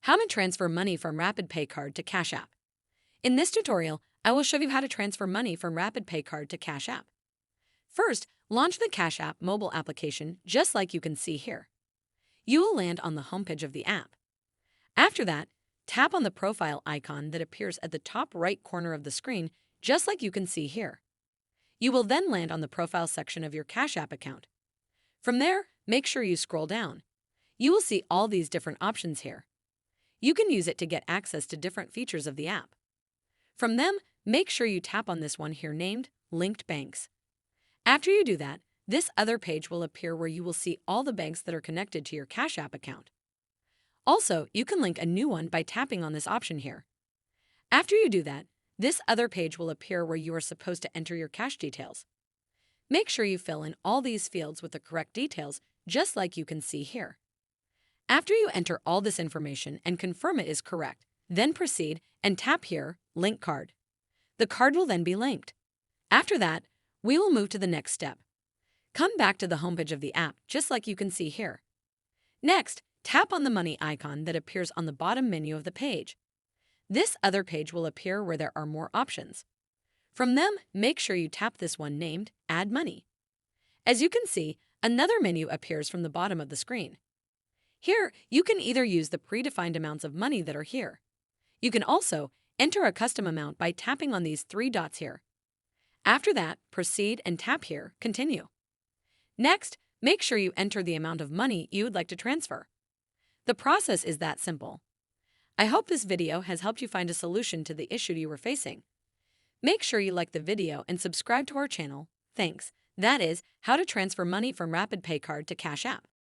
How to transfer money from Rapid Pay Card to Cash App. In this tutorial, I will show you how to transfer money from Rapid Pay Card to Cash App. First, launch the Cash App mobile application just like you can see here. You will land on the homepage of the app. After that, tap on the profile icon that appears at the top right corner of the screen just like you can see here. You will then land on the profile section of your Cash App account. From there, make sure you scroll down. You will see all these different options here. You can use it to get access to different features of the app. From them, make sure you tap on this one here named Linked Banks. After you do that, this other page will appear where you will see all the banks that are connected to your Cash App account. Also, you can link a new one by tapping on this option here. After you do that, this other page will appear where you are supposed to enter your cash details. Make sure you fill in all these fields with the correct details, just like you can see here. After you enter all this information and confirm it is correct, then proceed and tap here, Link Card. The card will then be linked. After that, we will move to the next step. Come back to the homepage of the app, just like you can see here. Next, tap on the money icon that appears on the bottom menu of the page. This other page will appear where there are more options. From them, make sure you tap this one named Add Money. As you can see, another menu appears from the bottom of the screen. Here, you can either use the predefined amounts of money that are here. You can also enter a custom amount by tapping on these three dots here. After that, proceed and tap here, Continue. Next, make sure you enter the amount of money you would like to transfer. The process is that simple. I hope this video has helped you find a solution to the issue you were facing. Make sure you like the video and subscribe to our channel. Thanks. That is how to transfer money from Rapid Pay Card to Cash App.